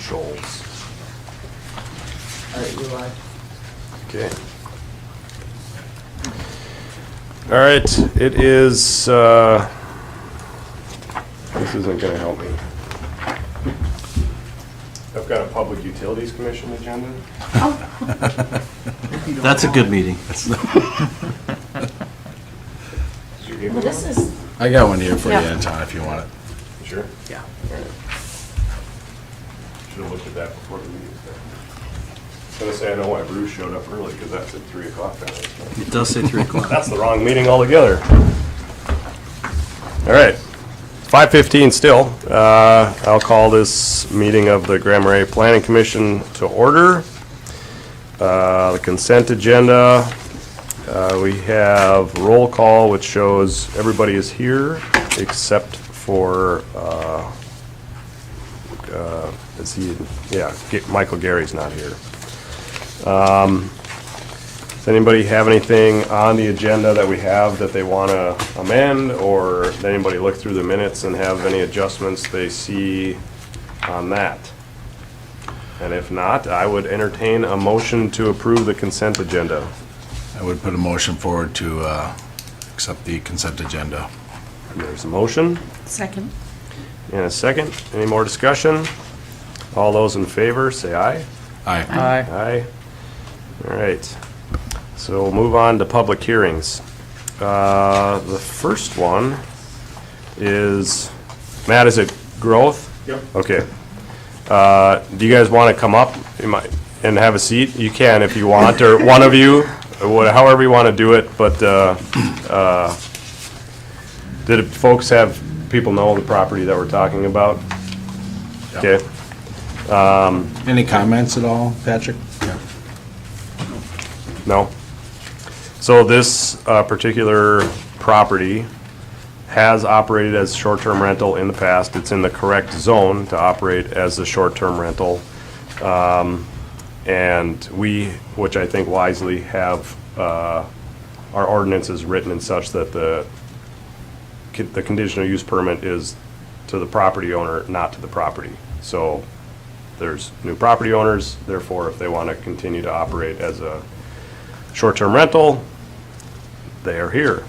Scholes. All right, Eli. Okay. All right, it is, this isn't gonna help me. I've got a Public Utilities Commission agenda. That's a good meeting. Did you give me Well, this one? is, I got one here for you, Yeah. Anton, if you want it. Sure. yeah. Should have looked at that before the meeting started. I was gonna say, I know why Bruce showed up early, because that's at 3 o'clock now. It does say 3 o'clock. That's the wrong meeting altogether. All right, 5:15 still. I'll call this meeting of the Marais Planning Commission to order. The consent agenda, we have roll call, which shows everybody is here except for, is he, yeah, Michael Gary's not here. Does anybody have anything on the agenda that we have that they want to amend, or did anybody look through the minutes and have any adjustments they see on that? And if not, I would entertain a motion to approve the consent agenda. I would put a motion forward to accept the consent agenda. There's a motion Second. and a second. Any more discussion? All those in favor, say aye. Aye. Aye. All right. So we'll move on to public hearings. The first one is, Matt, is it growth? Yep. Okay. Do you guys want to come up and have a seat? You can if you want, or one of you, however you want to do it, but did folks have, people know the property that we're talking about? Okay. Any comments at all, Patrick? No? So this particular property has operated as short-term rental in the past. It's in the correct zone to operate as a short-term rental. And we, which I think wisely, have our ordinances written in such that the conditional use permit is to the property owner, not to the property. So there's new property owners, therefore, if they want to continue to operate as a short-term rental, they are here.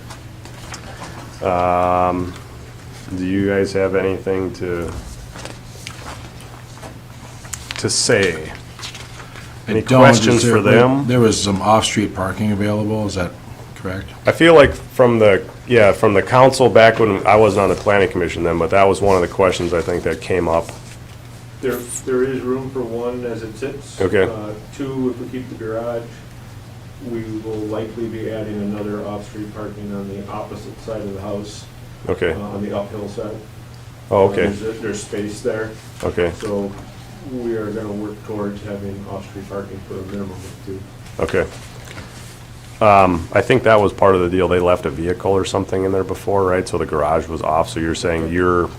Do you guys have anything to say? Any I don't. questions Is there- for them? There was some off-street parking available, is that correct? I feel like from the council back when I wasn't on the planning commission then, but that was one of the questions I think that came up. There is room for one as it sits. Okay. Two, if we keep the garage, we will likely be adding another off-street parking on the opposite side of the house, Okay, on the uphill side. oh, okay, There's space there, okay, so we are gonna work towards having off-street parking for a minimum of two. okay. I think that was part of the deal. They left a vehicle or something in there before, right? So the garage was off, so you're saying your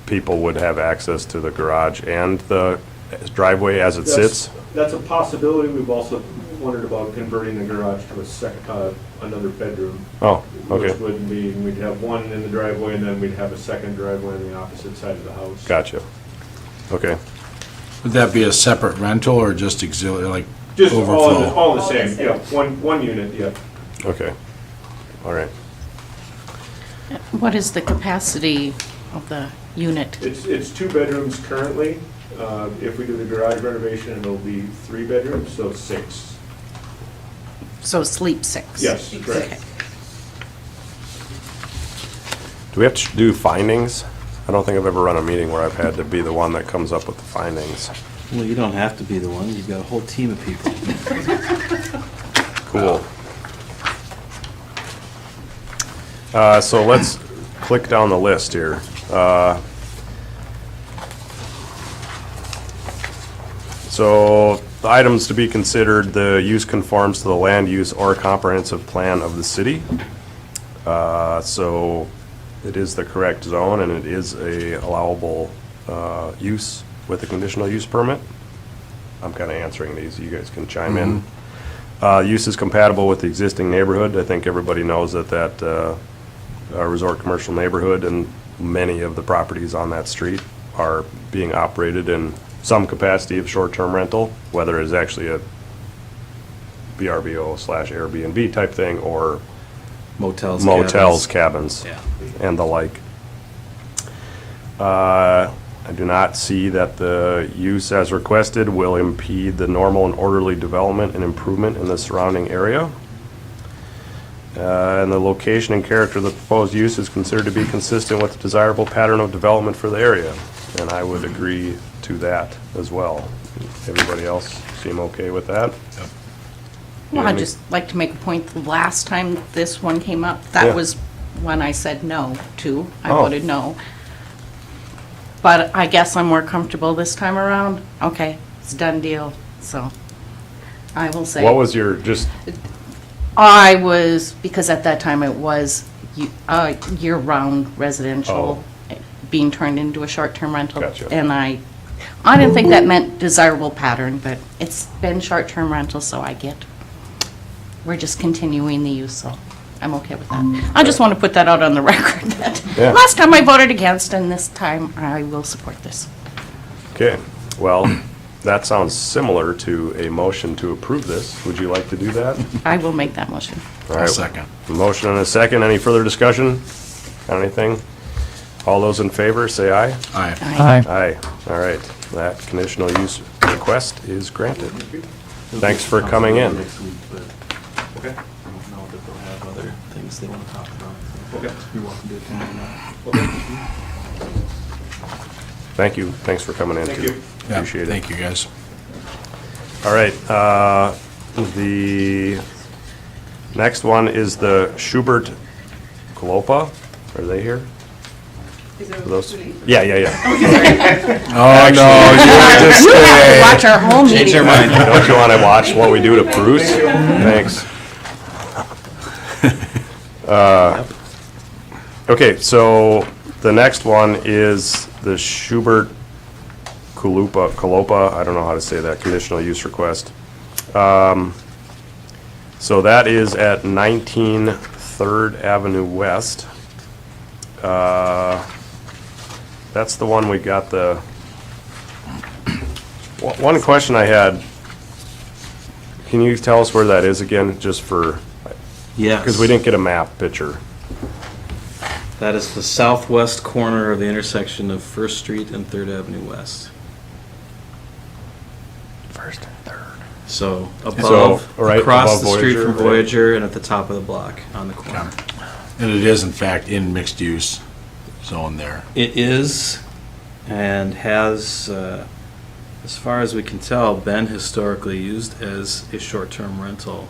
people would have access to the garage and the driveway as it sits? That's a possibility. We've also wondered about converting the garage to a second, another bedroom. Oh, okay, Which would be, we'd have one in the driveway, and then we'd have a second driveway on the opposite side of the house. gotcha. Okay, Would that be a separate rental or just auxiliary, like Just overflow? all the same, yeah, one unit, yeah. okay, all right. What is the capacity of the unit? It's two bedrooms currently. If we do the garage renovation, it'll be 3 bedrooms, so 6. So sleep six? Yes, correct. Okay. Do we have to do findings? I don't think I've ever run a meeting where I've had to be the one that comes up with the findings. Well, you don't have to be the one. You've got a whole team of people. Cool. So let's click down the list here. So the items to be considered, the use conforms to the land use or comprehensive plan of the city. So it is the correct zone and it is a allowable use with a conditional use permit. I'm kind of answering these, you guys can chime in. Use is compatible with the existing neighborhood. I think everybody knows that resort commercial neighborhood and many of the properties on that street are being operated in some capacity of short-term rental, whether it's actually a VRBO/Airbnb type thing, or motels, cabins, Yeah. and the like. I do not see that the use as requested will impede the normal and orderly development and improvement in the surrounding area. And the location and character of the proposed use is considered to be consistent with the desirable pattern of development for the area. And I would agree to that as well. Everybody else seem okay with that? Well, I'd just like to make a point, the last time this one came up, Yeah. that was when I said no to. I Oh. voted no. But I guess I'm more comfortable this time around. Okay, it's a done deal, so I will say. What was your, just, I was, because at that time it was year-round residential being turned into a short-term rental. Gotcha. And I didn't think that meant desirable pattern, but it's been short-term rental, so I get, we're just continuing the use, so I'm okay with that. I just want to put that out on the record, that Yeah. last time I voted against, and this time I will support this. okay, well, that sounds similar to a motion to approve this. Would you like to do that? I will make that motion. All I'll right. second. A motion and a second. Any further discussion on anything? All those in favor, say aye. Aye. Aye. Aye. All right. That conditional use request is granted. Thanks for coming in. Next week, but I don't know that they'll have other things they want to talk about. Okay. You're welcome to attend or not. Thank you. Thanks for coming in, Thank too. you. Yeah, Appreciate it. thank you, guys. All right, the next one is the Schubert Kalopa. Are they here? Those? Yeah. Oh, no, you just stay. Watch our whole meeting. Don't you want to watch what we do to Bruce? Thanks. Okay, so the next one is the Schubert Kalopa, I don't know how to say that, conditional use request. So that is at 19 3rd Avenue West. That's the one we got the, one question I had, can you tell us where that is again, just for, Yes. because we didn't get a map picture. That is the southwest corner of the intersection of First Street and Third Avenue West. First and third. So above, right across above the street Voyager, from right? Voyager and at the top of the block on the corner. And it is, in fact, in mixed-use zone there. It is, and has, as far as we can tell, been historically used as a short-term rental,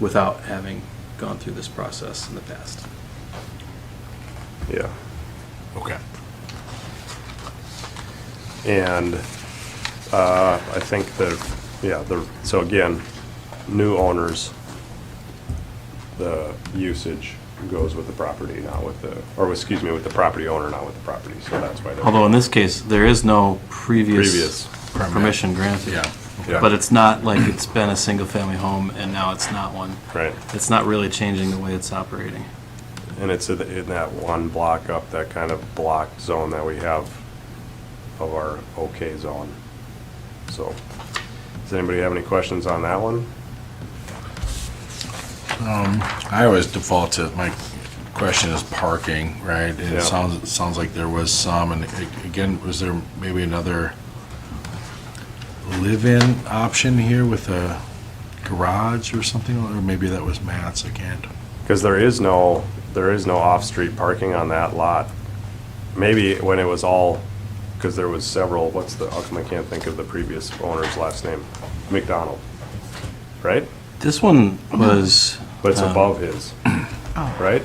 without having gone through this process in the past. Yeah. Okay. And I think so again, new owners, the usage goes with the property, not with the, with the property owner, not with the property, so that's why. Although in this case, there is no Previous. permission granted. Yeah. Yeah. But it's not like it's been a single-family home and now it's not one. Right, It's not really changing the way it's operating. and it's in that one block up, that kind of block zone that we have of our OK zone. So, does anybody have any questions on that one? I always default to, my question is parking, right? And Yeah. it sounds like there was some, and again, was there maybe another live-in option here with a garage or something? Or maybe that was Matt's, I can't. Because there is no off-street parking on that lot. Maybe when it was all, because there was several, how come I can't think of the previous owner's last name? McDonald, right? This one was. But it's above his, right?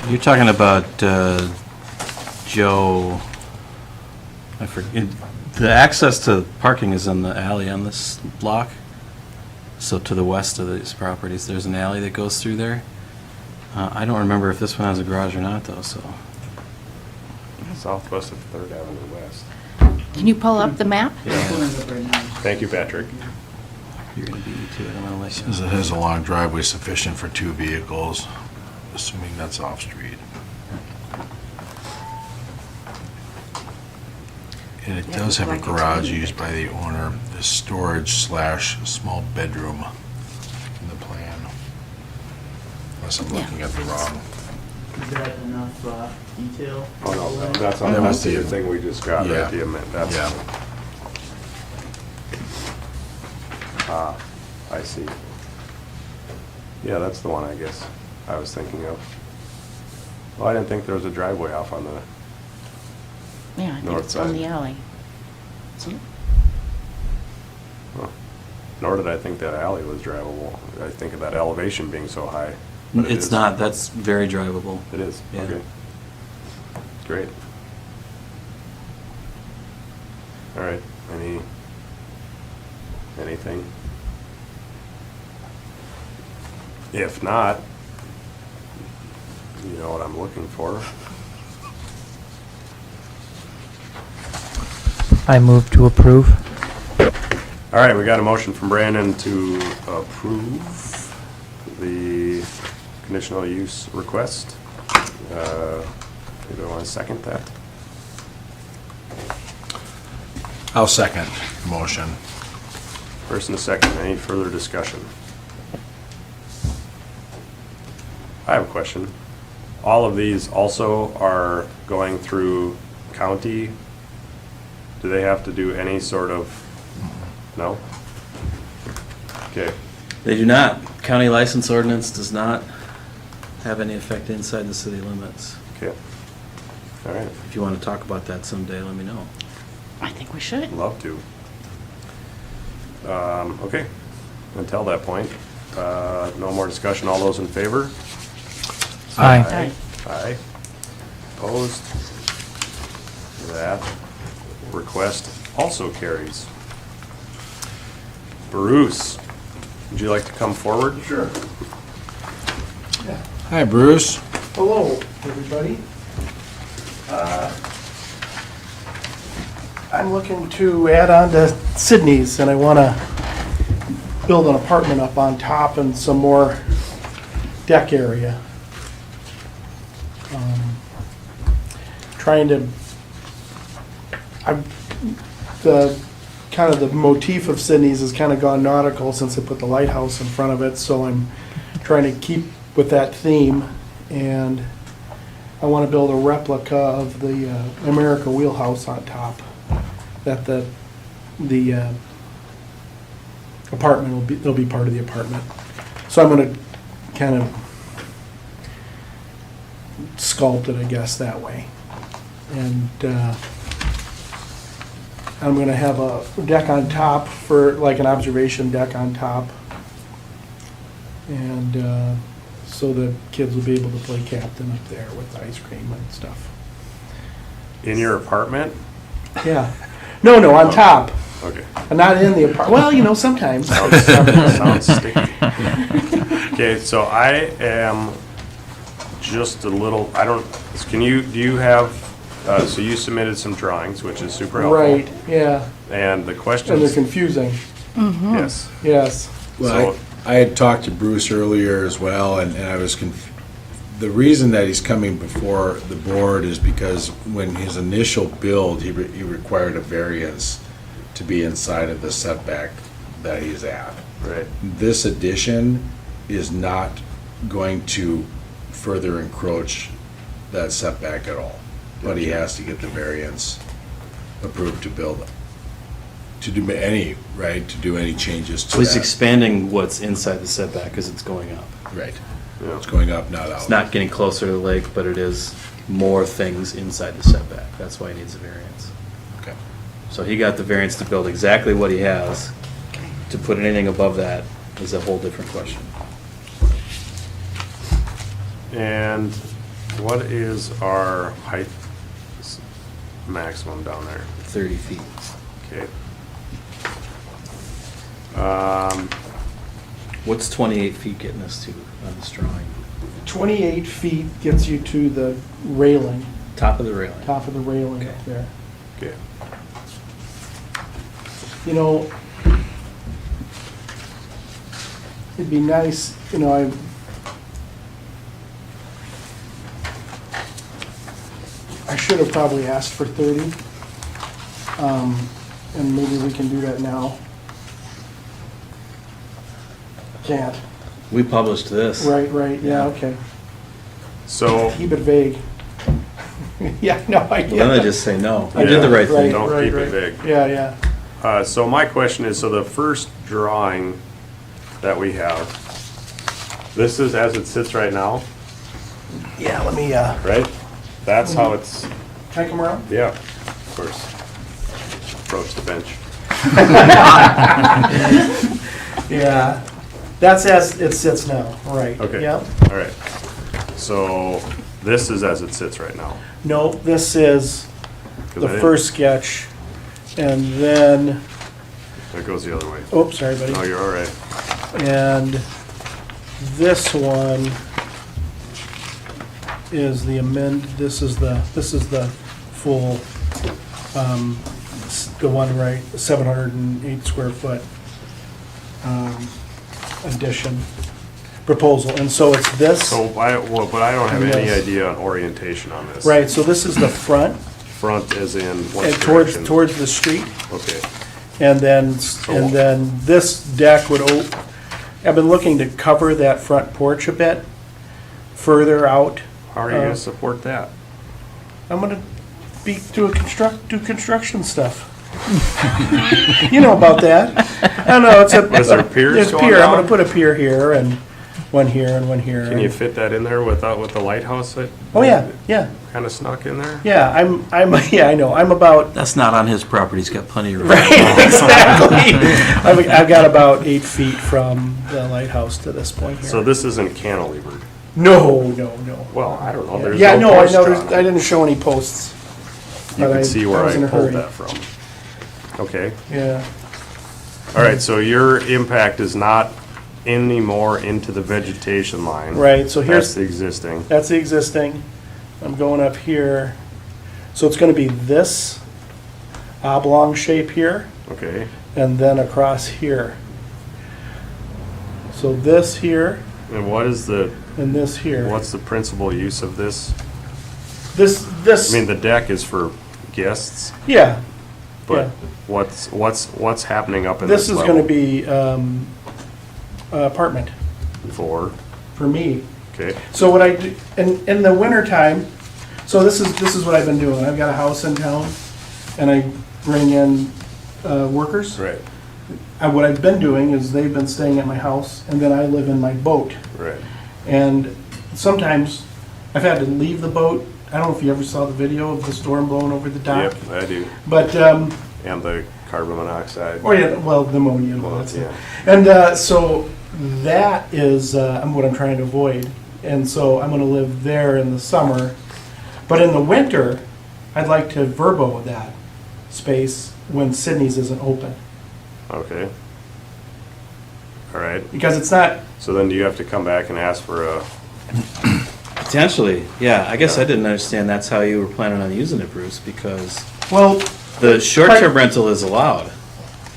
You're talking about Joe, I forget, the access to parking is in the alley on this block. So to the west of these properties, there's an alley that goes through there. I don't remember if this one has a garage or not, though, so. Southwest of 3rd Avenue West. Can you pull up the map? Pulling up right now. Thank you, Patrick. You're going to beat me to it, I'm going to let you. Says it has a long driveway sufficient for 2 vehicles, assuming that's off-street. And it Yeah, does have a like it's garage really used big. by the owner, the storage/small bedroom in the plan. Unless I'm Yeah. looking at the wrong. Is that enough detail? Oh, no, that's on That the was the- thing we just got, Yeah. right, the amendment, that's. Yeah. Ah, I see. Yeah, that's the one, I guess, I was thinking of. Well, I didn't think there was a driveway off on the, Yeah, I think North it's on side. the alley. Isn't it? huh. Nor did I think that alley was drivable. I think of that elevation being so high. but it It's is. not, that's very drivable. It is, Yeah. okay. Great. All right, anything? If not, you know what I'm looking for. I move to approve. All right, we got a motion from Brandon to approve the conditional use request. Anybody want to second that? I'll second the motion. First and a second, any further discussion? I have a question. All of these also are going through county? Do they have to do any sort of, no? Okay, They do not. County license ordinance does not have any effect inside the city limits. okay. All right, If you want to talk about that someday, let me know. I think we should. love to. Okay, until that point, no more discussion. All those in favor? Aye. Aye. Opposed? That request also carries. Bruce, would you like to come forward? Sure. Hi, Bruce. Hello, everybody. I'm looking to add on to Sydney's, and I want to build an apartment up on top and some more deck area. Trying to, kind of the motif of Sydney's has kind of gone nautical since I put the lighthouse in front of it, so I'm trying to keep with that theme, and I want to build a replica of the America wheelhouse on top, that the apartment will be, they'll be part of the apartment. So I'm going to kind of sculpt it, I guess, that way. And I'm going to have a deck on top for, like an observation deck on top. And so the kids will be able to play captain up there with ice cream and stuff. In your apartment? Yeah. No, on top. Okay. Not in the apartment. Well, you know, sometimes. Sounds sticky. Okay, so I am just a little, I don't, do you have, so you submitted some drawings, which is super helpful. Right, yeah. And the And they're questions, confusing, yes. yes. Well, So- I had talked to Bruce earlier as well, and I was the reason that he's coming before the board is because when his initial build, he required a variance to be inside of the setback that he's at. Right, This addition is not going to further encroach that setback at all, but he has to get the variance approved to build, to do any changes to So he's that. expanding what's inside the setback because it's going up. Right. yeah. It's going up, not out. It's not getting closer to the lake, but it is more things inside the setback. That's why he needs a variance. Okay. So he got the variance to build exactly what he has. To put anything above that is a whole different question. And what is our height maximum down there? 30 feet. Okay. What's 28 feet getting us to on this drawing? 28 feet gets you to the railing, Top of the railing. top of the railing up Okay. there. Okay. You know, it'd be nice, you know, I should have probably asked for 30. And maybe we can do that now. Can't. We published this. Right, yeah, okay. So, Keep it vague. Yeah, no, I get Well, then I that. just say no. I Yeah. did the right Right, thing. Don't right, keep it right. vague. Yeah. so my question is, so the first drawing that we have, this is as it sits right now, Yeah, let me, right? That's how it's, can I come around? yeah, of course. Approach the bench. Yeah, that's as it sits now, right. Okay. Yep. All right. So this is as it sits right now. No, this is 'Cause the I didn't- first sketch, and then, That goes the other way. oh, sorry, buddy. No, you're all right. And this one is the this is the full, the one right, 708 square foot, addition proposal. And so it's this, So but I don't have any Yes. idea on orientation on this. right, so this is the front, Front as in what and direction? towards the street. Okay. And then this deck would, I've been looking to cover that front porch a bit further out. How are you gonna support that? I'm gonna do construction stuff. You know about that. I don't know, it's a. Was there piers There's going pier, I'm down? gonna put a pier here and one here and one here. Can you fit that in there with the lighthouse? Oh, yeah, yeah, Kind of snuck in there? yeah, yeah, I know, I'm about, That's not on his property. He's got plenty of room. exactly. I've got about 8 feet from the lighthouse to this point here. So this isn't cantilevered? No. Well, I don't know, there's Yeah, no no, I post know, on it. I didn't show any posts. You but can see where was in I a pulled hurry. that from. Okay, Yeah, all right, so your impact is not any more into the vegetation line. right, so That's here's, the existing. that's the existing. I'm going up here. So it's gonna be this oblong shape here, Okay, and then across here. So this here, and what is and this here. what's the principal use of this? This, I mean, the deck is for guests, yeah, but Yeah. what's happening up in this this is gonna level? be, apartment For, for me. okay, So what I do, in the wintertime, so this is what I've been doing. I've got a house in town, and I bring in workers. right, And what I've been doing is they've been staying at my house, and then I live in my boat. right. And sometimes I've had to leave the boat. I don't know if you ever saw the video of the storm blowing over the dock. Yep, I do. But, And the carbon monoxide. oh yeah, well, pneumonia and all that Yeah. stuff. And so that is what I'm trying to avoid. And so I'm gonna live there in the summer. But in the winter, I'd like to verbo that space when Sydney's isn't open. Okay. All right, Because it's not, so then do you have to come back and ask for a, Potentially, yeah. I guess I didn't understand that's how you were planning on using it, Bruce, because well, the short-term rental is allowed.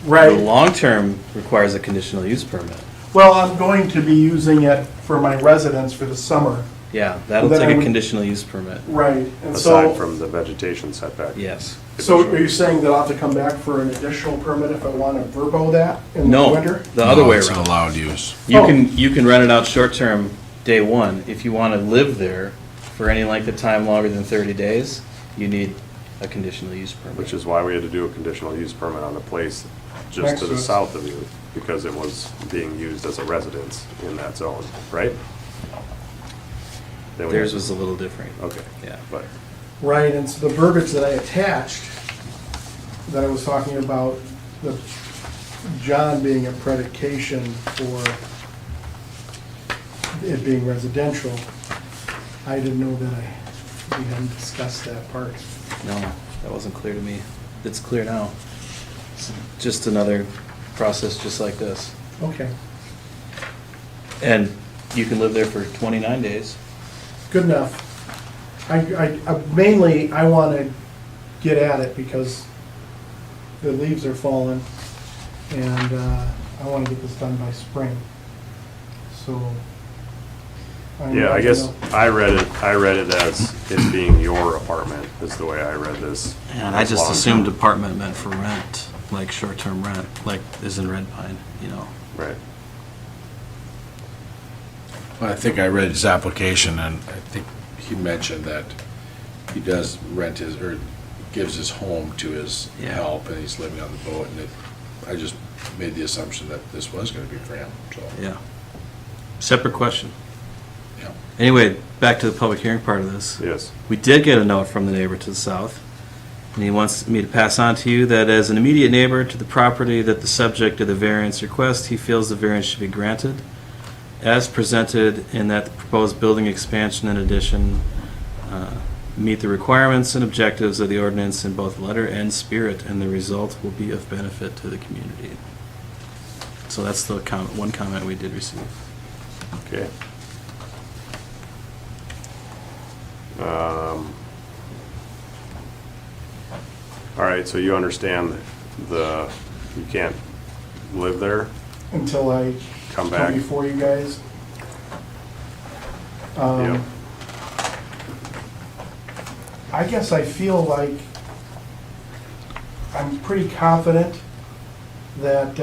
The right. long-term requires a conditional use permit. Well, I'm going to be using it for my residence for the summer. Yeah, that'll Well, then I take a would- conditional use permit. Right. And aside so, from the vegetation setback? Yes. so are you saying that I'll have to come back for an additional permit if I want to verbo that in the No, winter? the other No, way it's an around. allowed use. You Oh. you can rent it out short-term day one. If you want to live there for any length of time longer than 30 days, you need a conditional use permit. Which is why we had to do a conditional use permit on the place just Next to to the us. south of you, because it was being used as a residence in that zone, right? Then we- Theirs was a little different. Okay, Yeah. but, Right, and so the verbiage that I attached, that I was talking about, the John being a predication for it being residential, I didn't know that we hadn't discussed that part. No, that wasn't clear to me. It's clear now. It's just another process just like this. Okay, And you can live there for 29 days. good enough. Mainly, I want to get at it because the leaves are falling, and I want to get this done by spring. So, Yeah, I guess I read it as it being your apartment, is the way I read this. And I just Long assumed term. apartment meant for rent, like short-term rent, like is in Red Pine, you know. Right. Well, I think I read his application, and I think he mentioned that he does rent his, or gives his home to his Yeah. help, and he's living on the boat, and I just made the assumption that this was gonna be for him, so. Yeah. Separate question. Yeah. Anyway, back to the public hearing part of this. Yes. We did get a note from the neighbor to the south, and he wants me to pass on to you that as an immediate neighbor to the property that the subject of the variance request, he feels the variance should be granted as presented, in that the proposed building expansion and addition meet the requirements and objectives of the ordinance in both letter and spirit, and the result will be of benefit to the community. So that's the one comment we did receive. Okay. All right, so you understand you can't live there? Until I Come come back? before you guys. Yep. I guess I feel like I'm pretty confident that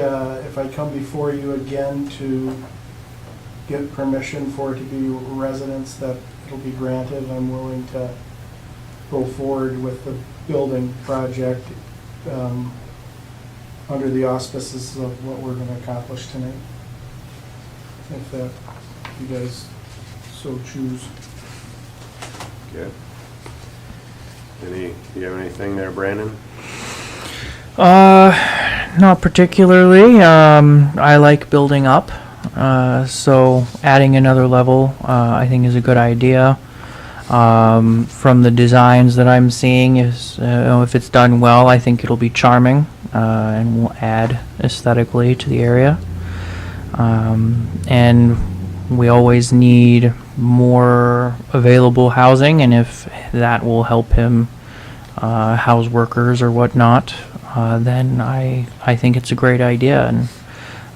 if I come before you again to get permission for it to be residence, that it'll be granted. I'm willing to go forward with the building project under the auspices of what we're gonna accomplish tonight. If that, you guys so choose. Okay. You have anything there, Brandon? Not particularly. I like building up, so adding another level, I think is a good idea. From the designs that I'm seeing, if it's done well, I think it'll be charming, and will add aesthetically to the area. And we always need more available housing, and if that will help him house workers or whatnot, then I think it's a great idea. And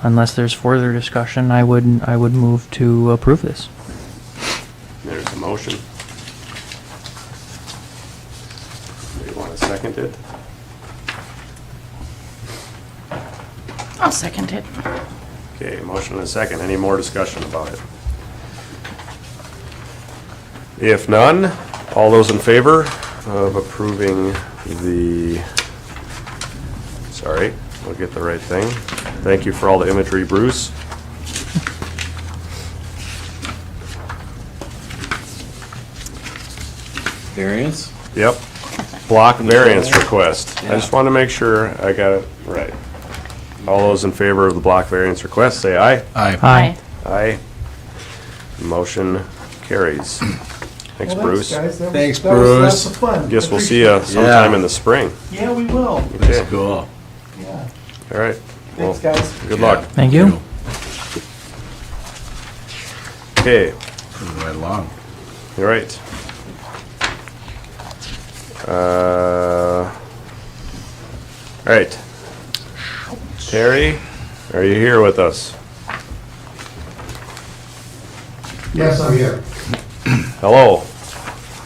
unless there's further discussion, I would move to approve this. There's a motion. Do you want to second it? I'll second it. Okay, motion and a second. Any more discussion about it? If none, all those in favor of approving sorry, we'll get the right thing. Thank you for all the imagery, Bruce. Variance? Yep. Block variance request. I just want to make sure I got it right. All those in favor of the block variance request, say aye. Aye. Aye. Motion carries. Thanks, Well, Bruce. guys. Thanks, That was Bruce. lots of fun. Guess we'll see Appreciate you it. sometime in the spring. Yeah, we will. Okay, Cool. Yeah. all right. Well, Thanks, guys. good luck. Thank you. Okay, Moving right along. all right. All right. Terry, are you here with us? Yes, I'm here. Hello.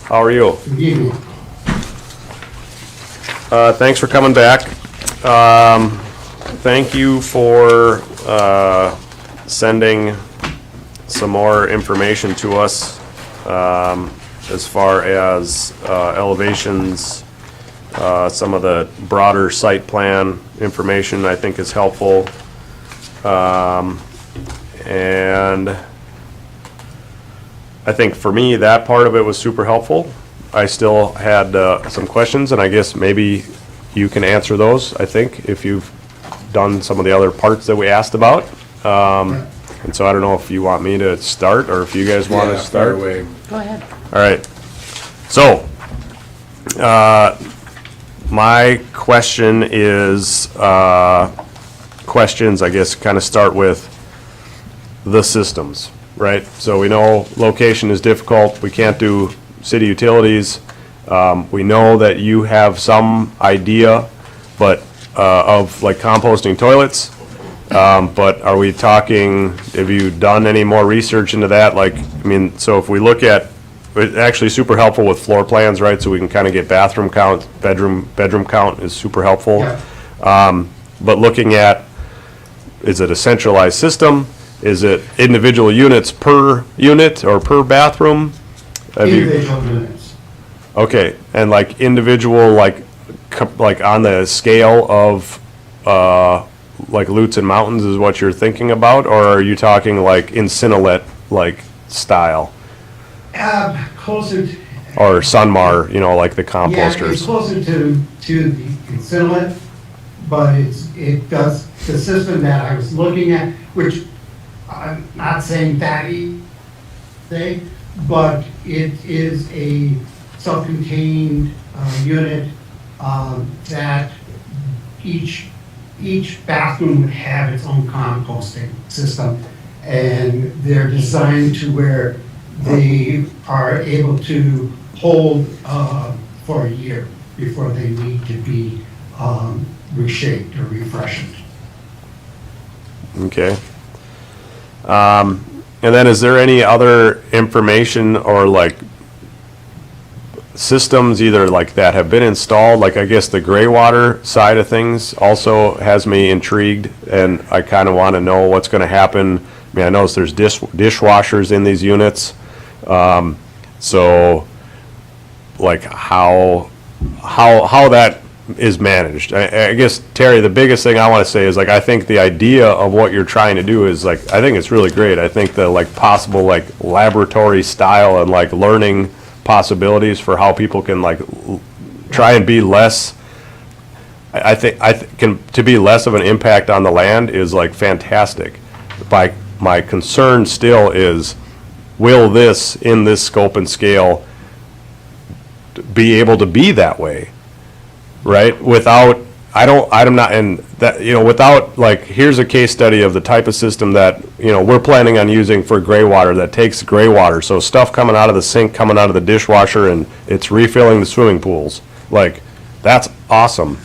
How are you? Good evening. Thanks for coming back. Thank you for sending some more information to us as far as elevations, some of the broader site plan information I think is helpful. And I think for me, that part of it was super helpful. I still had some questions, and I guess maybe you can answer those, I think, if you've done some of the other parts that we asked about. And so I don't know if you want me to start, or if you guys want to Yeah, start. fire away. Go ahead. All right. So, my question is, questions, I guess, kind of start with the systems, right? So we know location is difficult. We can't do city utilities. We know that you have some idea, but, of like composting toilets. But are we talking, have you done any more research into that? Like, I mean, so if we look at, it's actually super helpful with floor plans, right? So we can kind of get bathroom count, bedroom count is super helpful. Yeah. But looking at, is it a centralized system? Is it individual units per unit or per bathroom? Have you- Individual units. Okay, and like individual, like on the scale of, like Lutz and Mountains is what you're thinking about? Or are you talking like Incinellet, like style? Closer, to- Or Sunmar, like the yeah, it's composters? closer to the Incinellet, but it does, the system that I was looking at, which I'm not saying fatty thing, but it is a self-contained unit that each bathroom would have its own composting system. And they're designed to where they are able to hold for a year before they need to be reshaped or refreshened. Okay. And then is there any other information or like systems either like that have been installed? Like I guess the gray water side of things also has me intrigued, and I kind of want to know what's going to happen. I mean, I notice there's dishwashers in these units. So like how that is managed. I guess, Terry, the biggest thing I want to say is like, I think the idea of what you're trying to do is like, I think it's really great. I think the like possible like laboratory style and like learning possibilities for how people can like try and be less, I think to be less of an impact on the land is like fantastic. My concern still is, will this, in this scope and scale, be able to be that way? Right? Without, I'm not, and that, without, like, here's a case study of the type of system that, we're planning on using for gray water that takes gray water. So stuff coming out of the sink, coming out of the dishwasher, and it's refilling the swimming pools. Like, that's awesome.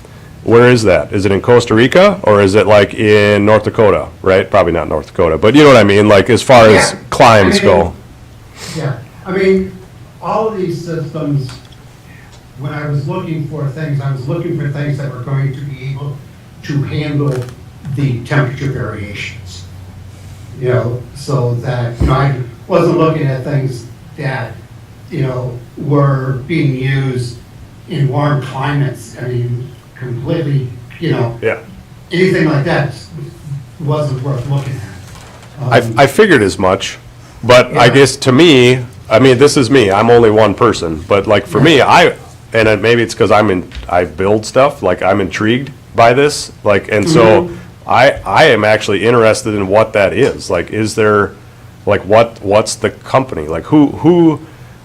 Where is that? Is it in Costa Rica or is it like in North Dakota, right? Probably not North Dakota, but you know what I mean? Like as far as Yeah. climes go. Yeah, I mean, all of these systems, when I was looking for things, I was looking for things that were going to be able to handle the temperature variations. So that, I wasn't looking at things that, were being used in warm climates. I mean, completely, Yeah. anything like that wasn't worth looking at. I figured as much, but I Yeah. guess to me, I mean, this is me, I'm only one person, but like for me, maybe it's because I build stuff, like I'm intrigued by this, like, and so I am actually interested in what that is. Like, is there, like, what's the company? Like, who,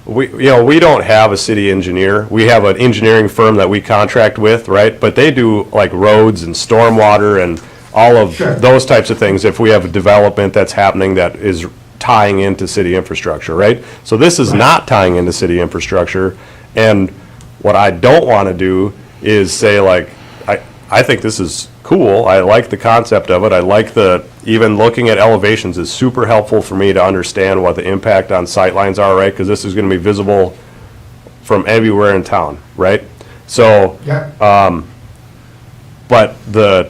we don't have a city engineer. We have an engineering firm that we contract with, right? But they do like roads and stormwater and all of Sure. those types of things if we have a development that's happening that is tying into city infrastructure, right? So this is not tying into city infrastructure. And what I don't want to do is say like, I think this is cool. I like the concept of it. I like even looking at elevations is super helpful for me to understand what the impact on sightlines are, right? Because this is going to be visible from everywhere in town, right? So, Yeah. but the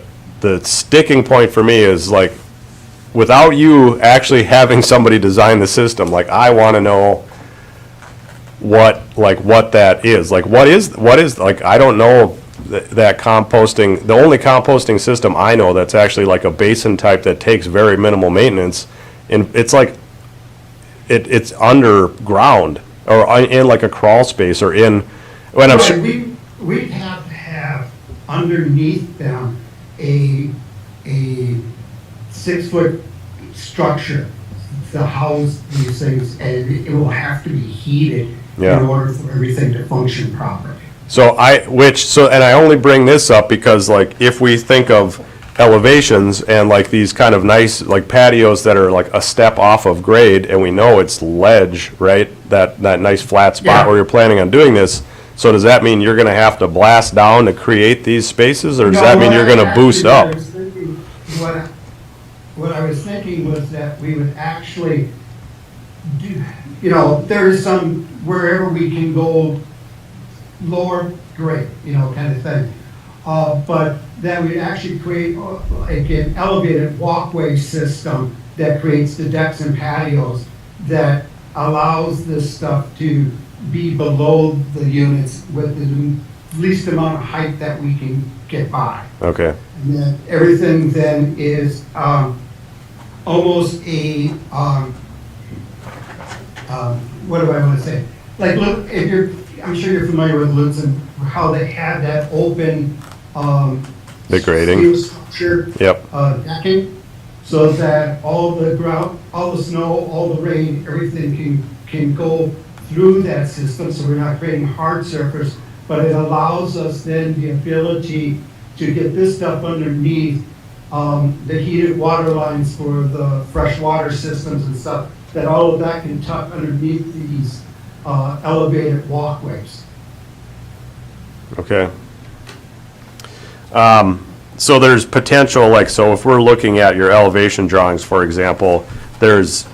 sticking point for me is like, without you actually having somebody design the system, like I want to know what that is. Like what is like, I don't know that composting, the only composting system I know that's actually like a basin type that takes very minimal maintenance, and it's like it's underground or in like a crawl space or in when I'm sure. We'd have to have underneath them a 6-foot structure to house these things, and it will have to be heated Yeah. in order for everything to function properly. So and I only bring this up because like if we think of elevations and like these kind of nice like patios that are like a step off of grade and we know it's ledge, right? That nice flat spot Yeah. where you're planning on doing this. So does that mean you're gonna have to blast down to create these spaces, or does that mean you're gonna boost up? what I was thinking was that we would actually do, you know, there's some, wherever we can go lower, great, you know, kind of thing. But that we actually create like an elevated walkway system that creates the decks and patios that allows this stuff to be below the units with the least amount of height that we can get by. Okay, And then everything then is almost a, what do I want to say? Like, look, if you're, I'm sure you're familiar with Lutzen, how they had that open the grading, steel structure yep, decking, so that all the ground, all the snow, all the rain, everything can go through that system, so we're not creating hard surface, but it allows us then the ability to get this stuff underneath the heated water lines for the fresh water systems and stuff, that all of that can tuck underneath these elevated walkways. okay. So there's potential, like, so if we're looking at your elevation drawings, for example, there's,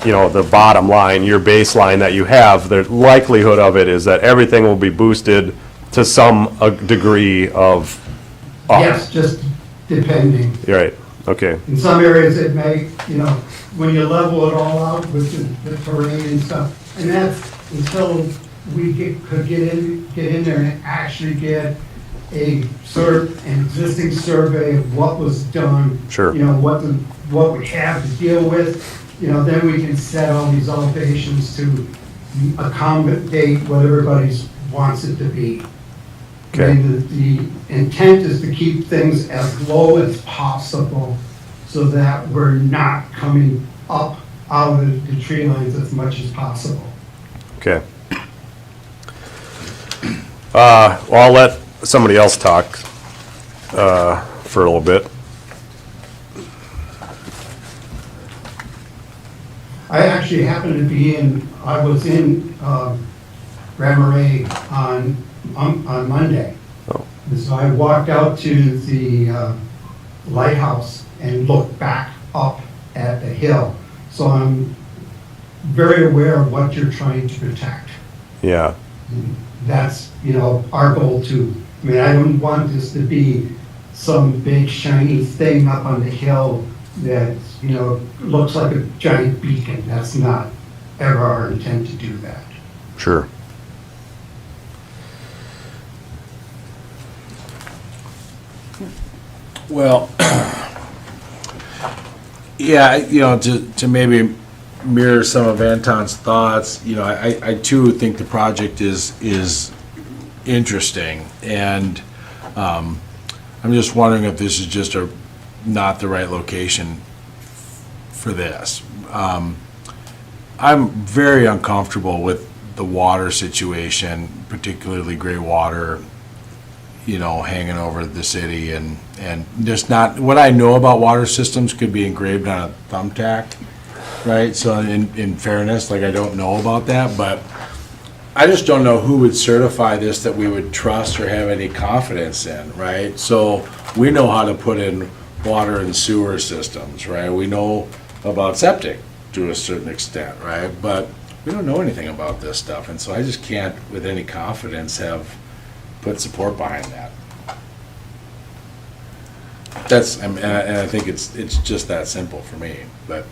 you know, the bottom line, your baseline that you have, the likelihood of it is that everything will be boosted to some degree of up. Yes, just depending. You're right, okay, In some areas, it may, you know, when you level it all out with the terrain and stuff, and that's until we could get in there and actually get an existing survey of what was done. Sure. You know, what we have to deal with, you know, then we can set all these elevations to accommodate what everybody wants it to be. Okay. And the intent is to keep things as low as possible so that we're not coming up out of the tree lines as much as possible. okay. Well, I'll let somebody else talk for a little bit. I actually happened to be I was in Marais on Monday. Oh. And so I walked out to the lighthouse and looked back up at the hill. So I'm very aware of what you're trying to protect. Yeah, And that's, you know, our goal too. I mean, I don't want this to be some big shiny thing up on the hill that, you know, looks like a giant beacon. That's not ever our intent to do that. sure. Well, yeah, you know, to maybe mirror some of Anton's thoughts, you know, I too think the project is interesting, and I'm just wondering if this is just not the right location for this. I'm very uncomfortable with the water situation, particularly gray water, you know, hanging over the city, and just not, what I know about water systems could be engraved on a thumbtack, right? So in fairness, like, I don't know about that, but I just don't know who would certify this that we would trust or have any confidence in, right? So we know how to put in water and sewer systems, right? We know about septic to a certain extent, right? But we don't know anything about this stuff, and so I just can't, with any confidence, put support behind that. That's, and I think it's just that simple for me, but.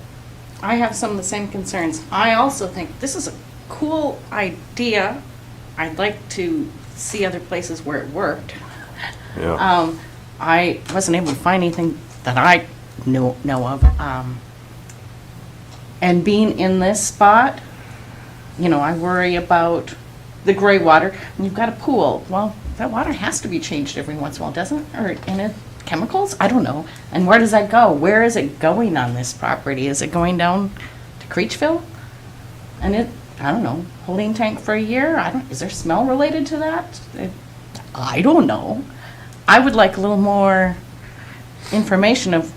I have some of the same concerns. I also think this is a cool idea. I'd like to see other places where it worked. Yeah, I wasn't able to find anything that I know of. And being in this spot, you know, I worry about the gray water. And you've got a pool. Well, that water has to be changed every once in a while, doesn't it? Or in it, chemicals? I don't know. And where does that go? Where is it going on this property? Is it going down to Creechville? And I don't know, holding tank for a year? Is there smell related to that? I don't know. I would like a little more information of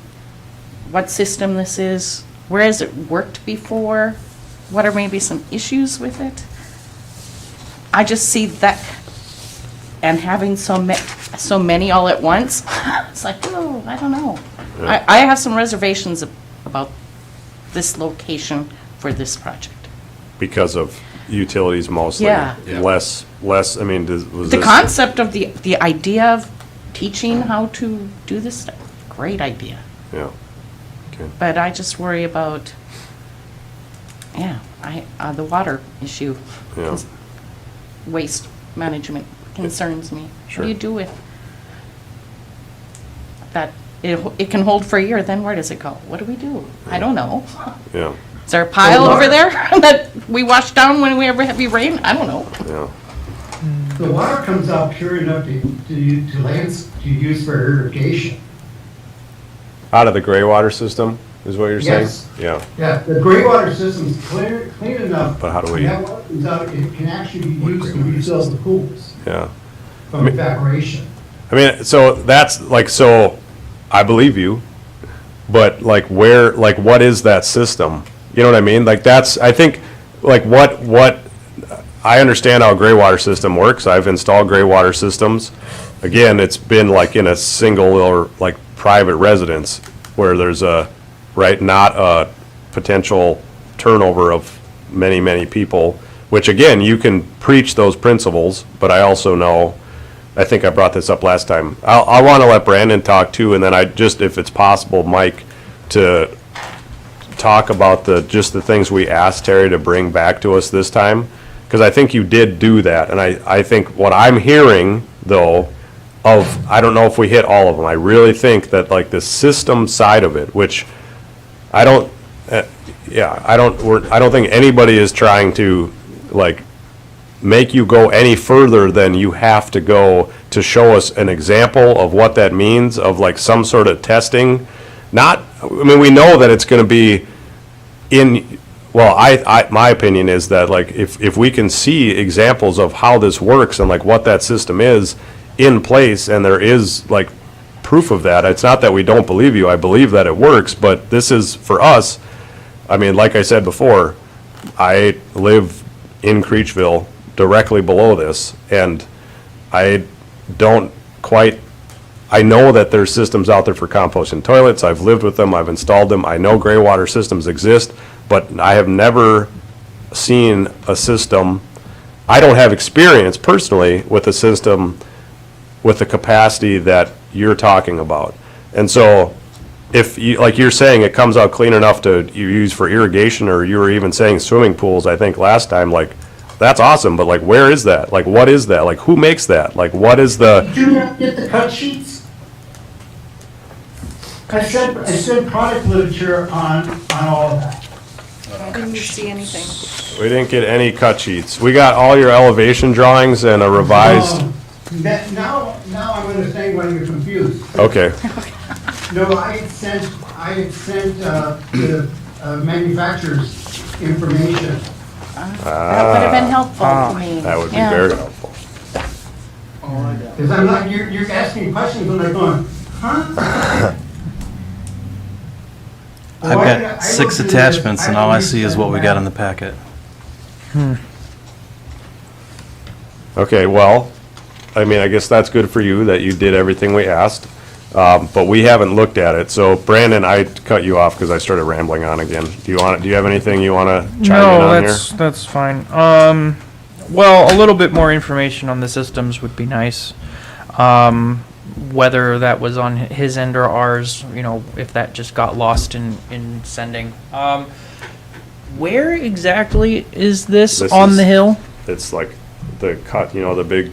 what system this is, where has it worked before, what are maybe some issues with it. I just see that, and having so many all at once, it's like, oh, I don't know. I have some reservations about this location for this project. Because of utilities mostly. Yeah. Yeah. Less, I mean, was The this? concept of the idea of teaching how to do this, great idea. Yeah. Okay. But I just worry about, the water issue. Yeah. Waste management concerns me. What Sure. do you do with that? It can hold for a year, then where does it go? What do we do? I don't know. Yeah, Is there a pile over there that we wash down when we have heavy rain? I don't know. yeah. The water comes out pure enough to use for irrigation. Out of the gray water system, is what you're saying? Yes. Yeah, Yeah, the gray water system's clean enough. But how do we- When that water comes out, it can actually be used to refill the pools yeah. from evaporation. I mean, so that's like, so I believe you, but like where, like what is that system? You know what I mean? Like that's, I think, like what, I understand how a gray water system works. I've installed gray water systems. Again, it's been like in a single or like private residence where there's right, not a potential turnover of many, many people, which again, you can preach those principles, but I also know, I think I brought this up last time. I want to let Brandon talk too, and then I just, if it's possible, Mike, to talk about just the things we asked Terry to bring back to us this time, because I think you did do that, and I think what I'm hearing, though, I don't know if we hit all of them, I really think that like the system side of it, which I don't think anybody is trying to like make you go any further than you have to go to show us an example of what that means, of like some sort of testing. Not, I mean, we know that it's gonna be my opinion is that like if we can see examples of how this works and like what that system is in place, and there is like proof of that, it's not that we don't believe you, I believe that it works, but this is for us, I mean, like I said before, I live in Creechville directly below this, and I don't quite, I know that there's systems out there for composting toilets, I've lived with them, I've installed them, I know gray water systems exist, but I have never seen a system, I don't have experience personally with a system with the capacity that you're talking about. And so, if you, like you're saying, it comes out clean enough to you use for irrigation, or you were even saying swimming pools, I think last time, like, that's awesome, but like, where is that? Like, what is that? Like, who makes that? Like, what is the, Did you not get the cut sheets? I sent product literature on all of that. I didn't see anything. we didn't get any cut sheets. We got all your elevation drawings and a revised, Now I'm understanding why you're confused. okay, No, I had sent the manufacturer's information. That would have been helpful to me. that would be Yeah. very helpful. All I got. Because I'm not, you're asking questions and I'm going, huh? I've Why did got I 6 looked through this, attachments, and all I see is what we got in the understand packet. Okay, well, I mean, I guess that's good for you that you did everything we asked, but we haven't looked at it. So Brandon, I cut you off because I started rambling on again. Do you have anything you want to chime in on here? That's fine. Well, a little bit more information on the systems would be nice. Whether that was on his end or ours, you know, if that just got lost in sending. Where exactly is this This on is- the hill? It's like the cut, the big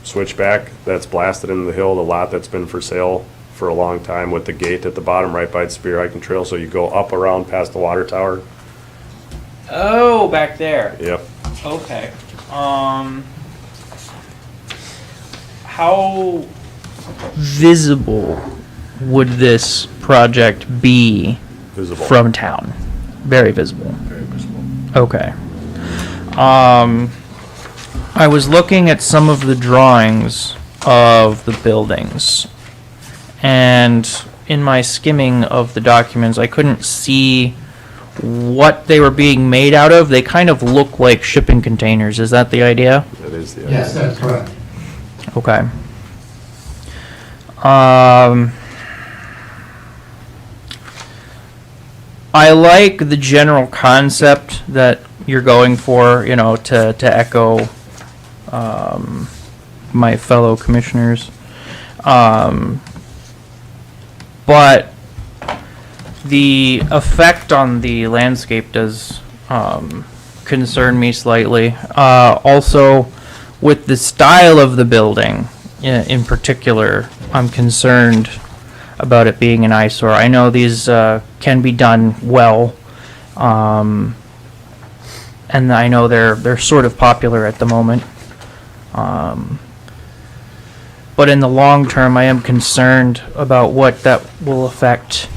switchback that's blasted into the hill, the lot that's been for sale for a long time with the gate at the bottom right by the Spear Hiking Trail. So you go up around past the water tower. Oh, back there. Yep. Okay. How visible would this project be Visible. from town? Very visible. Very visible. Okay. I was looking at some of the drawings of the buildings, and in my skimming of the documents, I couldn't see what they were being made out of. They kind of look like shipping containers. Is that the idea? That is the Yes, that's correct. Okay. I like the general concept that you're going for, you know, to echo my fellow commissioners. But the effect on the landscape does concern me slightly. Also, with the style of the building in particular, I'm concerned about it being an eyesore. I know these can be done well, and I know they're sort of popular at the moment. But in the long term, I am concerned about what that will affect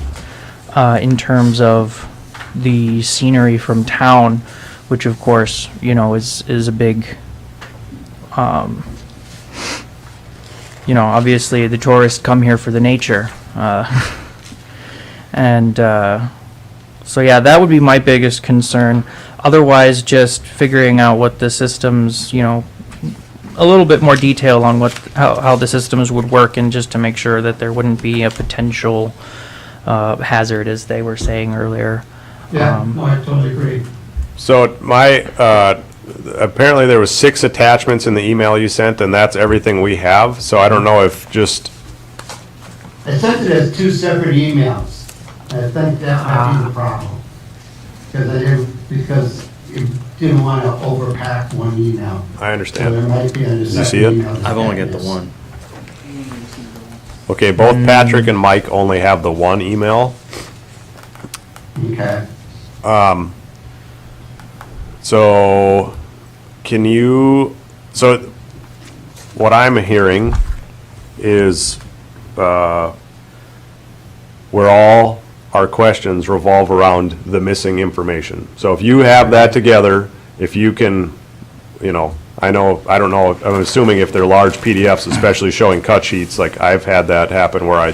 in terms of the scenery from town, which of course, you know, is a big, you know, obviously the tourists come here for the nature. And so yeah, that would be my biggest concern. Otherwise, just figuring out what the systems, you know, a little bit more detail on how the systems would work, and just to make sure that there wouldn't be a potential hazard, as they were saying earlier. Yeah, no, I totally agree. So apparently there was 6 attachments in the email you sent, and that's everything we have. So I don't know if just, I sent it as 2 separate emails. I think that might be the problem. Because it didn't want to overpack one email. I So there understand. might be a you second see it? email that I've only got the is- one. Okay, both Patrick and Mike only have the one email. Okay. So so what I'm hearing is where all our questions revolve around the missing information. So if you have that together, if you can, you know, I don't know, I'm assuming if they're large PDFs, especially showing cut sheets, like I've had that happen where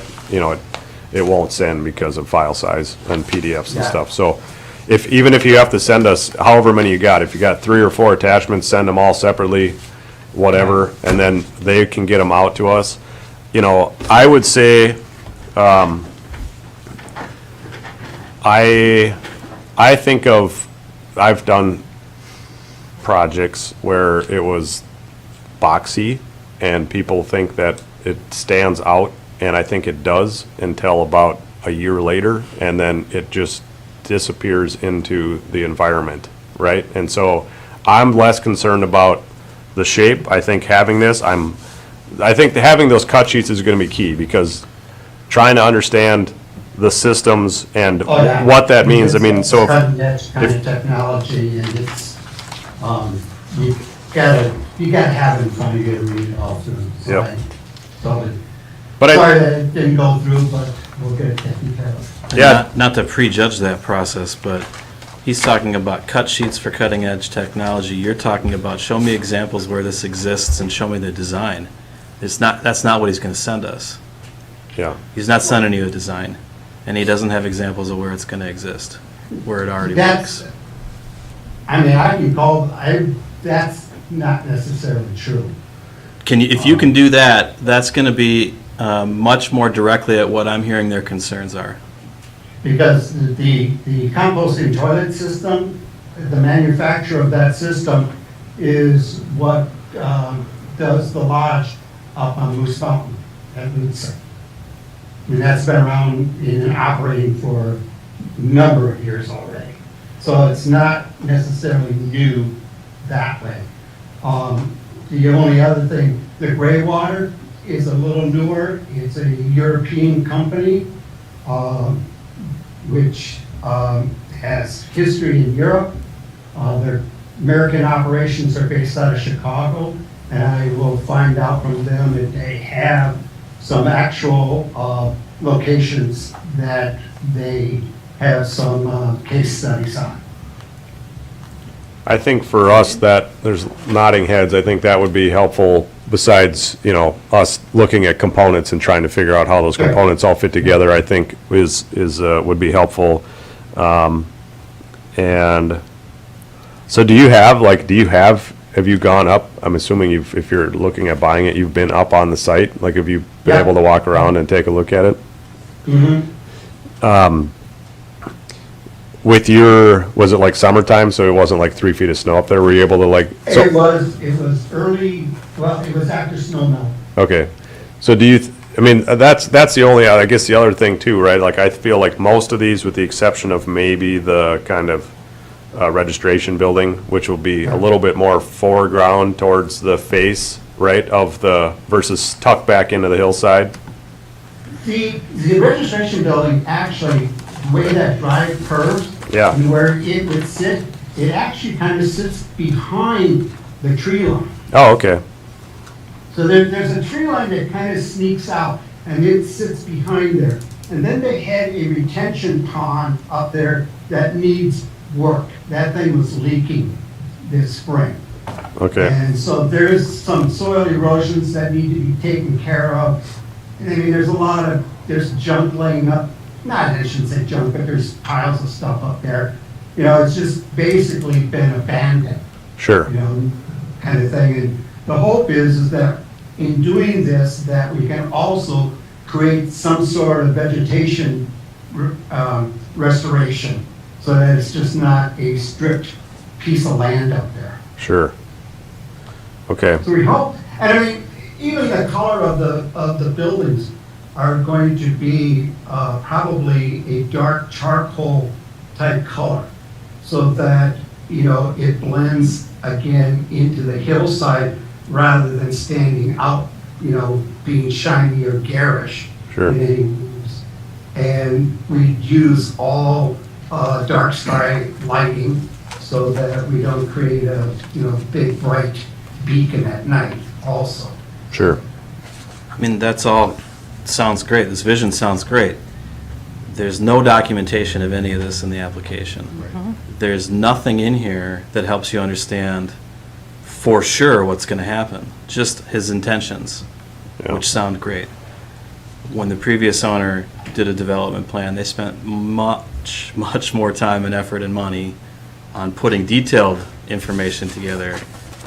it won't send because of file size and PDFs and Yeah. stuff. So even if you have to send us however many you got, if you got 3 or 4 attachments, send them all separately, whatever, and then they can get them out to us. You know, I would say, I think I've done projects where it was boxy and people think that it stands out, and I think it does until about a year later, and then it just disappears into the environment, right? And so I'm less concerned about the shape. I think having having those cut sheets is going to be key, because trying to understand the systems and Oh, yeah. what that means. I mean, so if, Cutting edge kind of technology, and it's, you gotta have it in front of you to read it all through. So Yep. I totally, but sorry that it didn't go through, but we'll get it taken care of. And Yeah. Not to prejudge that process, but he's talking about cut sheets for cutting edge technology. You're talking about, show me examples where this exists and show me the design. That's not what he's gonna send us. yeah. He's not sending you a design, and he doesn't have examples of where it's gonna exist, where it already That's, works. I mean, that's not necessarily true. If you can do that, that's gonna be much more directly at what I'm hearing their concerns are. Because the composting toilet system, the manufacturer of that system is what does the lodge up on Moose Mountain at Lutzer. And that's been around and operating for a number of years already. So it's not necessarily new that way. The only other thing, the gray water is a little newer. It's a European company, which has history in Europe. Their American operations are based out of Chicago, and I will find out from them if they have some actual locations that they have some case studies on. I think for us that, there's nodding heads, I think that would be helpful, besides, us looking at components and trying to figure out how those Sure. components all fit together, I think would be helpful. And so have you gone up, I'm assuming if you're looking at buying it, you've been up on the site? Like, have you been Yeah. able to walk around and take a look at it? with your, was it like summertime, so it wasn't like 3 feet of snow up there? Were you able to like? so- It was early, well, it was after snow melt. Okay, so do you, I mean, that's the only, I guess the other thing too, right? Like, I feel like most of these, with the exception of maybe the kind of registration building, which will be a little bit more foreground towards the face, right, of the, versus tucked back into the hillside. The registration building, actually, the way that drive curves. Yeah. And where it would sit, it actually kind of sits behind the tree line. Oh, okay, So there's a tree line that kind of sneaks out, and it sits behind there. And then they had a retention pond up there that needs work. That thing was leaking this spring. okay, And so there's some soil erosions that need to be taken care of. And I mean, there's junk laying up, not, I shouldn't say junk, but there's piles of stuff up there. You know, it's just basically been abandoned, sure, you know, kind of thing. And the hope is that in doing this, that we can also create some sort of vegetation restoration, so that it's just not a stripped piece of land up there. sure. Okay, So we hope, and I mean, even the color of the buildings are going to be probably a dark charcoal type color, so that, you know, it blends again into the hillside rather than standing out, you know, being shiny or garish. Sure. in any ways. And we use all dark sky lighting so that we don't create a, you know, big bright beacon at night also. sure, I mean, that's all, sounds great, this vision sounds great. There's no documentation of any of this in the application. There's nothing in here that helps you understand for sure what's gonna happen, just his intentions, Yeah. which sound great. When the previous owner did a development plan, they spent much, much more time and effort and money on putting detailed information together,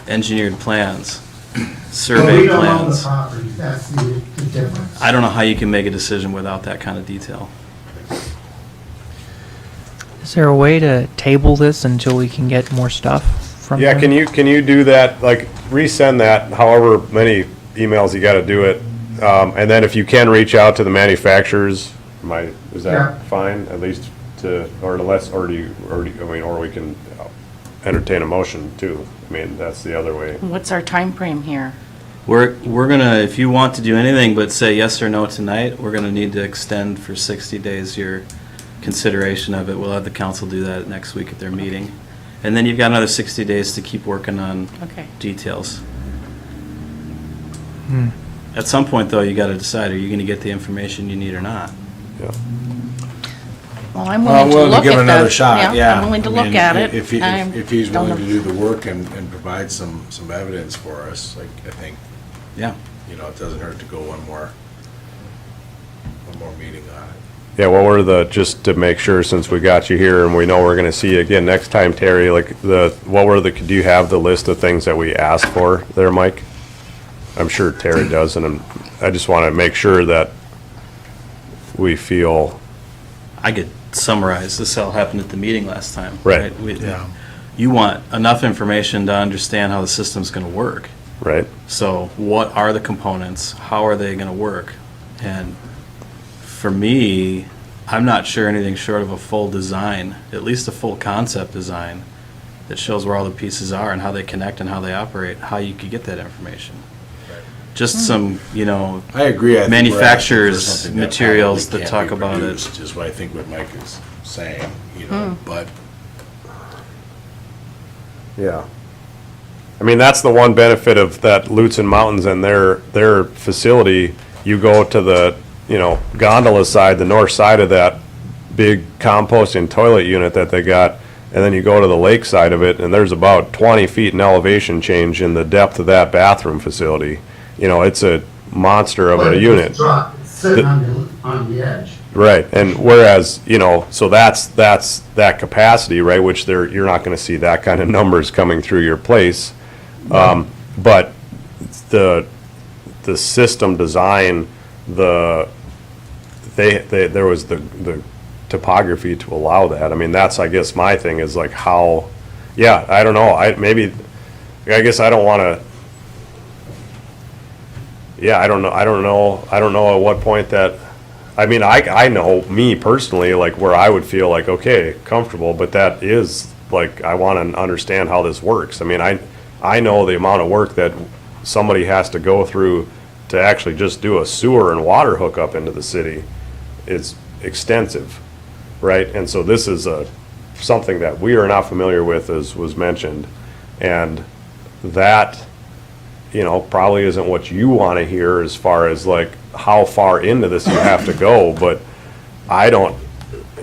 engineered plans, But survey we don't own the plans. property, that's the difference. I don't know how you can make a decision without that kind of detail. Is there a way to table this until we can get more stuff from yeah, them? can you do that, like, resend that, however many emails you gotta do it, and then if you can reach out to the manufacturers, is Yeah. that fine, at least to, or unless, or do you, I mean, or we can entertain a motion too, I mean, that's the other way. What's our time frame here? We're gonna, if you want to do anything but say yes or no tonight, we're gonna need to extend for 60 days your consideration of it. We'll have the council do that next week at their meeting. And then you've got another 60 days to keep working on Okay. details. At some point, though, you gotta decide, are you gonna get the information you need or not? Yeah. Well, I'm Well, I'm willing to willing to look give it at another the, shot, yeah. I'm willing to I look mean, at it. If he's Don't willing to know. do the work and provide some evidence for us, like, I think, Yeah. you know, it doesn't hurt to go one more meeting on it. Yeah, what were just to make sure, since we got you here and we know we're gonna see you again next time, Terry, like, do you have the list of things that we asked for there, Mike? I'm sure Terry does, and I just wanna make sure that we feel, I could summarize, this all happened at the meeting last time. Right. You want enough information to understand how the system's gonna work. right? So what are the components? How are they gonna work? And for me, I'm not sure anything short of a full design, at least a full concept design, that shows where all the pieces are and how they connect and how they operate, how you could get that information. Just some, you know, I agree. I think we're asking for manufacturers' something that materials probably that can't talk be about it. produced, is what I think what Mike is saying, you know, but Yeah. I mean, that's the one benefit of that Lutsen Mountains and their facility. You go to the, gondola side, the north side of that big composting toilet unit that they got, and then you go to the lake side of it, and there's about 20 feet in elevation change in the depth of that bathroom facility. It's a monster of But a it unit. just dropped, it's sitting on the edge. Right, and whereas, so that's that capacity, right, which you're not gonna see that kind of numbers coming through your place. But the system design, there was the topography to allow that. I mean, that's, I guess, my thing is like how, yeah, I don't know, I guess I don't wanna, yeah, I don't know at what point that, I mean, I know, me personally, like where I would feel like, okay, comfortable, but that is, like, I wanna understand how this works. I mean, I know the amount of work that somebody has to go through to actually just do a sewer and water hookup into the city is extensive, right? And so this is something that we are not familiar with, as was mentioned, and that, you know, probably isn't what you want to hear as far as like how far into this you have to go, but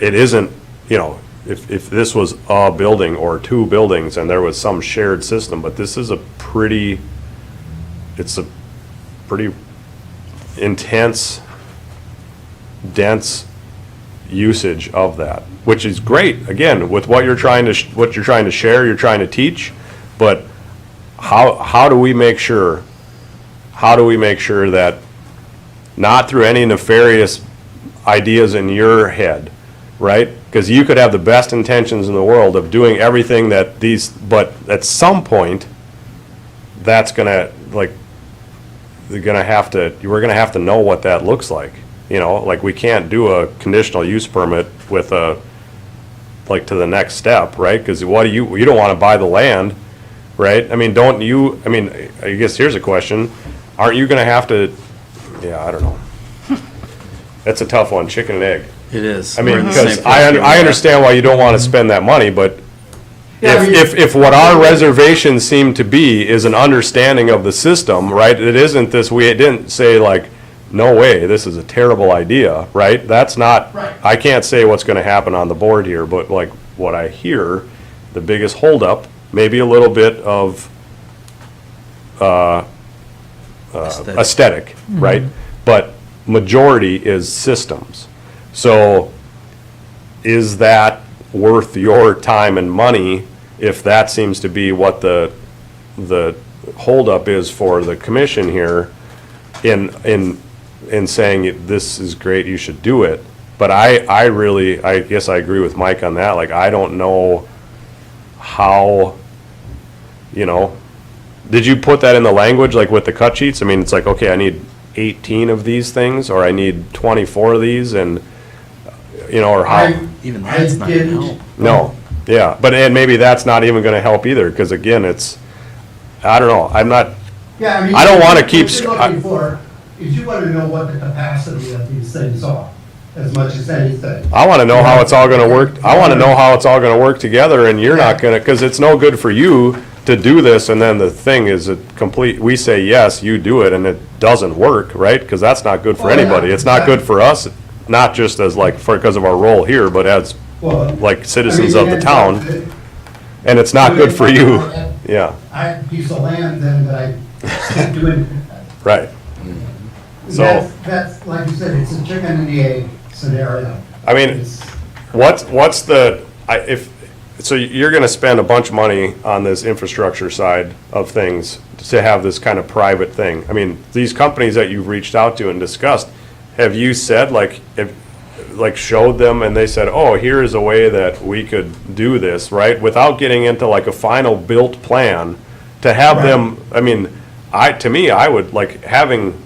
it isn't, you know, if this was a building or two buildings and there was some shared system, but this is it's a pretty intense, dense usage of that, which is great, again, with what you're trying to share, you're trying to teach, but how do we make sure that not through any nefarious ideas in your head, right? Because you could have the best intentions in the world of doing everything but at some point, that's gonna, like, we're gonna have to know what that looks like. You know, like, we can't do a conditional use permit with to the next step, right? Because you don't wanna buy the land, right? I mean, I guess here's a question, aren't you gonna have to, yeah, I don't know. That's a tough one, chicken and egg. It is. I We're mean, in the because same place we I were. understand why you don't want to spend that money, but Yeah, I mean- if what our reservations seem to be is an understanding of the system, right? It isn't this, we didn't say like, no way, this is a terrible idea, right? That's not, Right. I can't say what's going to happen on the board here, but like what I hear, the biggest holdup, maybe a little bit of aesthetic, right? But majority is systems. So is that worth your time and money if that seems to be what the holdup is for the commission here in saying this is great, you should do it? But I guess I agree with Mike on that. Like, I don't know how, you know, did you put that in the language, like with the cut sheets? I mean, it's like, okay, I need 18 of these things, or I need 24 of these, and, you know, or how? Even I that's not gonna didn't- help. No, yeah, and maybe that's not even gonna help either, because again, I don't know, I'm not, Yeah, I mean. I don't wanna what keep you're looking for is you wanna know what the capacity of these things are, as much as anything. I wanna know how it's all gonna work, I wanna know how it's all gonna work together, and you're not gonna, because it's no good for you to do this, and then the thing is we say yes, you do it, and it doesn't work, right? Because that's not good for Oh, yeah, anybody, it's not good for us, not just as like, because of our role here, but as Well, like citizens I of mean, the town, and it's not good for you, yeah, I had a piece of land then that I kept doing. right. So- That's, like you said, it's a chicken and the egg scenario. I mean, It's- what's the, so you're gonna spend a bunch of money on this infrastructure side of things to have this kind of private thing. I mean, these companies that you've reached out to and discussed, have you said, showed them and they said, oh, here is a way that we could do this, right? Without getting into like a final built plan, to have them, I mean, to me, I would like having,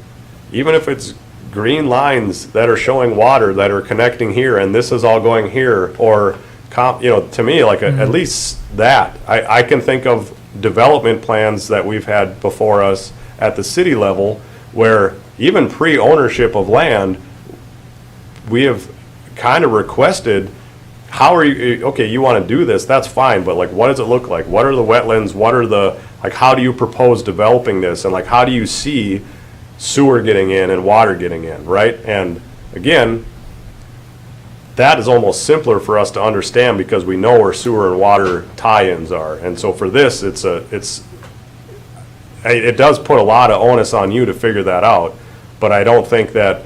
even if it's green lines that are showing water that are connecting here and this is all going here, or, to me, like at least that. I can think of development plans that we've had before us at the city level where even pre-ownership of land, we have kind of requested, how are you, okay, you want to do this, that's fine, but like, what does it look like? What are the wetlands? What are like, how do you propose developing this? And like, how do you see sewer getting in and water getting in, right? And again, that is almost simpler for us to understand because we know where sewer and water tie-ins are. And so for this, it does put a lot of onus on you to figure that out, but I don't think that,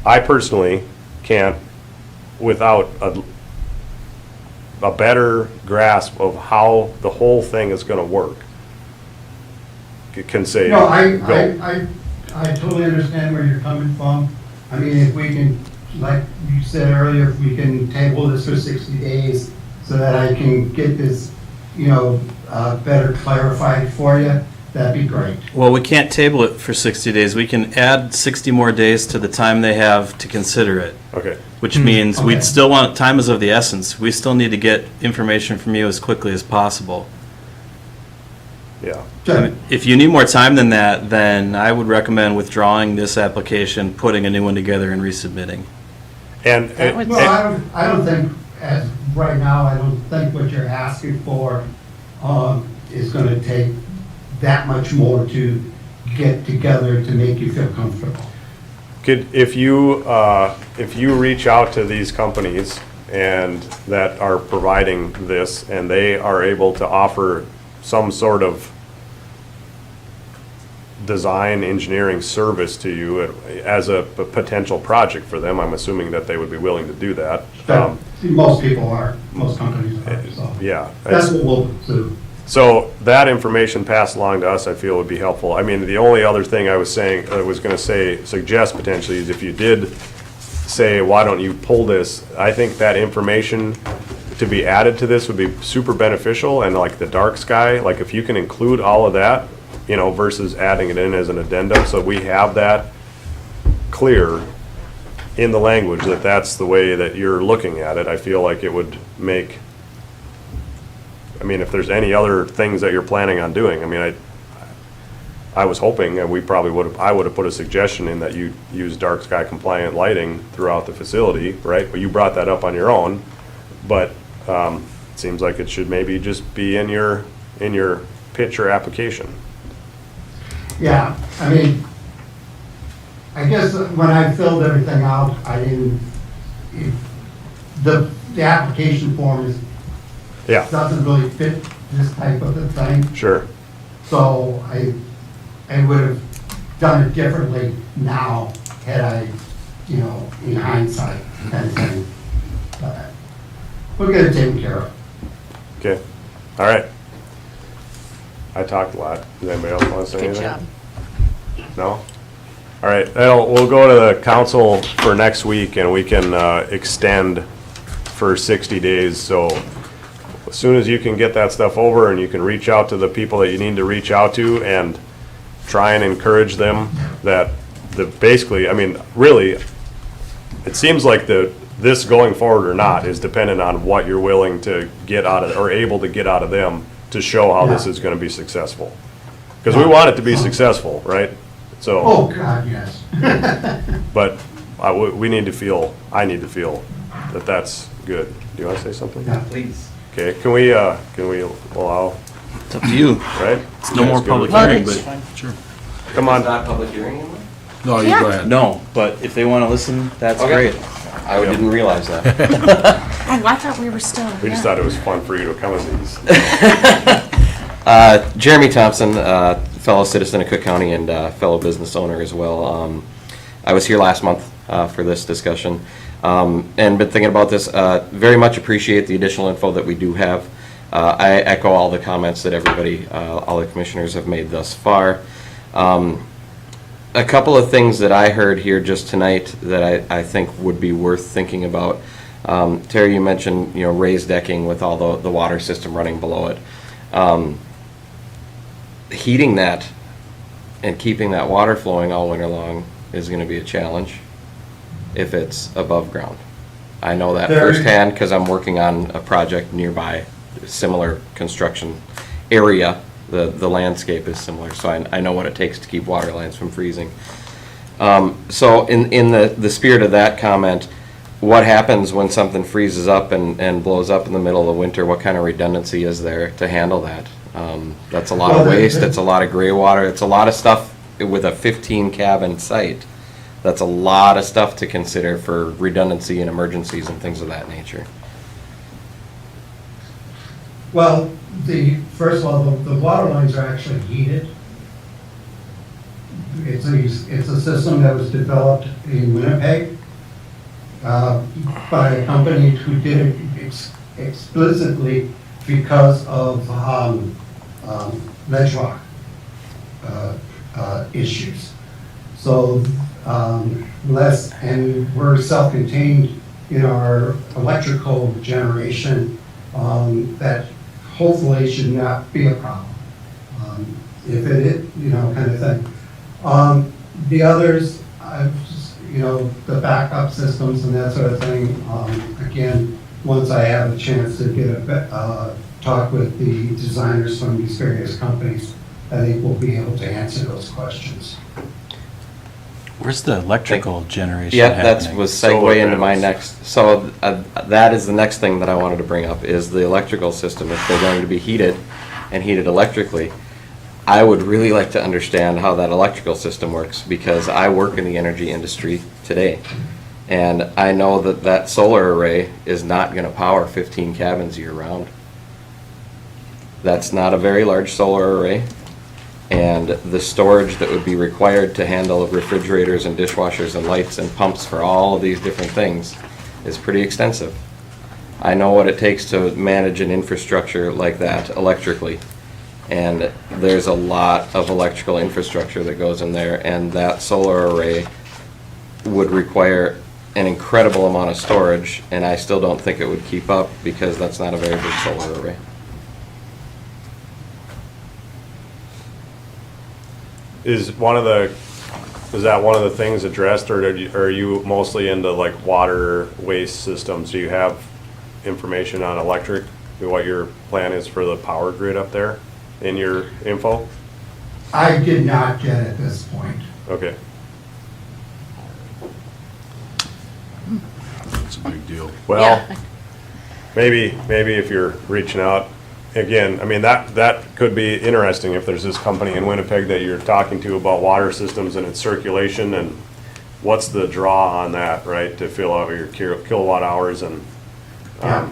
I personally can't, without a better grasp of how the whole thing is gonna work, can say, No, go. I totally understand where you're coming from. I mean, if we can like you said earlier, if we can table this for 60 days so that I can get this, better clarified for you, that'd be great. Well, we can't table it for 60 days. We can add 60 more days to the time they have to consider it, Okay, which means Okay. we'd still want, time is of the essence. We still need to get information from you as quickly as possible. yeah. I mean, if you need more time than that, then I would recommend withdrawing this application, putting a new one together, and resubmitting. And, That would- Well, I don't think, as right now, I don't think what you're asking for is going to take that much more to get together to make you feel comfortable. if you reach out to these companies and that are providing this, and they are able to offer some sort of design engineering service to you as a potential project for them, I'm assuming that they would be willing to do that. Most people are, most companies are, so. Yeah. That's what we'll do. So that information passed along to us, I feel would be helpful. I mean, the only other thing I was gonna suggest potentially is if you did say, why don't you pull this? I think that information to be added to this would be super beneficial, and like the dark sky, like if you can include all of that, versus adding it in as an addendum, so we have that clear in the language that that's the way that you're looking at it, I feel like it would make, I mean, if there's any other things that you're planning on doing, I mean, I was hoping, and I would have put a suggestion in that you use dark sky compliant lighting throughout the facility, right? But you brought that up on your own, but it seems like it should maybe just be in your pitch or application. Yeah, I mean, I guess when I filled everything out, I didn't, the application form Yeah, doesn't really fit this type of a thing. sure. So I would have done it differently now had I, in hindsight, kind of thing. But we'll get it taken care of. Okay, all right. I talked a lot. Does anybody else want to say Good anything? job. No? All right, we'll go to the council for next week, and we can extend for 60 days. So as soon as you can get that stuff over, and you can reach out to the people that you need to reach out to, and try and encourage them that basically, I mean, really, it seems like this going forward or not is dependent on what you're willing to get out of, or able to get out of them to show how this Yeah. is gonna be successful. Because we want it to be successful, right? So, Oh, God, yes. but we need to feel, I need to feel that that's good. Do you wanna say something? Yeah. Please. Okay, can we allow, It's up to you. right? It's no more public Well, hearing, it's but, fine. sure. Come It's on, not public hearing anymore? No, you Yeah. go ahead. No, but if they want to listen, that's Okay. great. I didn't realize that. Oh, I thought we were still. we just yeah. thought it was fun for you to come to these. Jeremy Thompson, fellow citizen of Cook County and fellow business owner as well. I was here last month for this discussion and been thinking about this. Very much appreciate the additional info that we do have. I echo all the comments that everybody, all the commissioners have made thus far. A couple of things that I heard here just tonight that I think would be worth thinking about. Terry, you mentioned, raised decking with all the water system running below it. Heating that and keeping that water flowing all winter long is going to be a challenge if it's above ground. I know that There- firsthand because I'm working on a project nearby, similar construction area. The landscape is similar, so I know what it takes to keep water lines from freezing. So in the spirit of that comment, what happens when something freezes up and blows up in the middle of winter? What kind of redundancy is there to handle that? That's a lot of waste, it's a lot of gray water, it's a lot of stuff with a 15 cabin site. That's a lot of stuff to consider for redundancy and emergencies and things of that nature. Well, first of all, the water lines are actually heated. It's a system that was developed in Winnipeg by a company who did it explicitly because of ledge rock issues. So less, and we're self-contained in our electrical generation, that hopefully should not be a problem. If it is, kind of thing. The others, the backup systems and that sort of thing, again, once I have a chance to get a talk with the designers from these various companies, I think we'll be able to answer those questions. Where's the electrical generation Yeah, happening? that was Solar segue into my panels. next, so that is the next thing that I wanted to bring up, is the electrical system. If they're going to be heated and heated electrically, I would really like to understand how that electrical system works, because I work in the energy industry today. And I know that that solar array is not gonna power 15 cabins year-round. That's not a very large solar array. And the storage that would be required to handle refrigerators and dishwashers and lights and pumps for all of these different things is pretty extensive. I know what it takes to manage an infrastructure like that electrically. And there's a lot of electrical infrastructure that goes in there, and that solar array would require an incredible amount of storage, and I still don't think it would keep up, because that's not a very big solar array. Is that one of the things addressed, or are you mostly into like water waste systems? Do you have information on electric, what your plan is for the power grid up there in your info? I did not get at this point. Okay. It's a big deal. Well, Yeah. maybe if you're reaching out, again, I mean, that could be interesting if there's this company in Winnipeg that you're talking to about water systems and its circulation, and what's the draw on that, right, to fill out your kilowatt hours, and Yeah.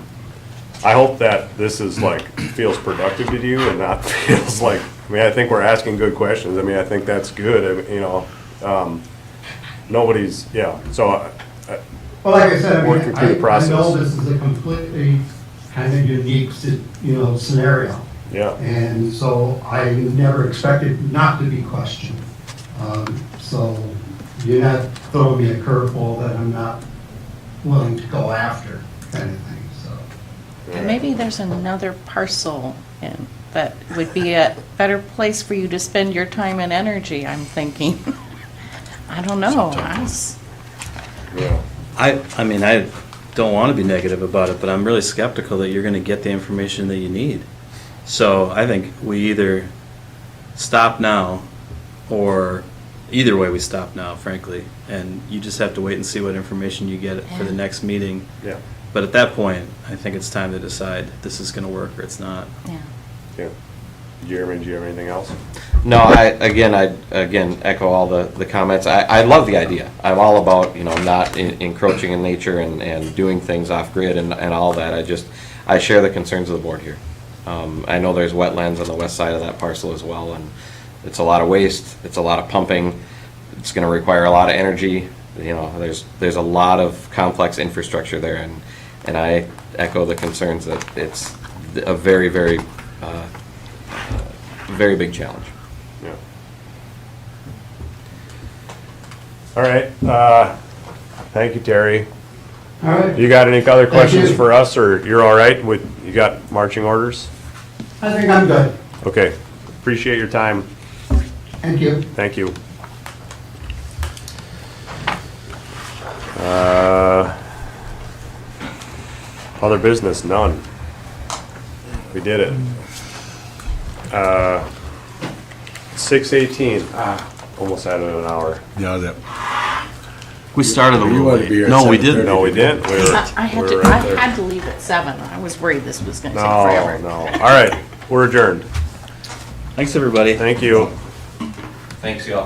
I hope that this is like, feels productive to you and not feels like, I mean, I think we're asking good questions. I mean, I think that's good, nobody's, yeah, so, Well, like I said, I Working mean, through the I process. know this is a completely kind of unique, scenario. yeah. And so I never expected not to be questioned. So you're not throwing me a curveball that I'm not willing to go after, kind of thing, so. And maybe there's another parcel in that would be a better place for you to spend your time and energy, I'm thinking. I don't know. Yeah. I mean, I don't want to be negative about it, but I'm really skeptical that you're going to get the information that you need. So I think we either stop now, or either way we stop now, frankly. And you just have to wait and see what information you get for the next meeting. Yeah. But at that point, I think it's time to decide this is going to work or it's not. Yeah. Yeah. Jeremy, do you have anything else? No, I echo all the comments. I love the idea. I'm all about, not encroaching in nature and doing things off grid and all that. I share the concerns of the board here. I know there's wetlands on the west side of that parcel as well, and it's a lot of waste, it's a lot of pumping, it's gonna require a lot of energy. There's a lot of complex infrastructure there, and I echo the concerns that it's a very, very, very big challenge. Yeah. All right, thank you, Terry. All right, You got any other questions you. for us, or you're all right with, you got marching orders? I think I'm good. Okay, appreciate your time, Thank you. thank you. Other business, none. We did it. 6:18, almost had it in an hour. Yeah, that, We started a You little wanted to late. be here at No, we 7:30. didn't. No, we didn't, we were, I had we to, were I right there. had to leave at 7. I was worried this was gonna take No, forever. no, all right, we're adjourned, Thanks, everybody. thank you. Thanks, y'all.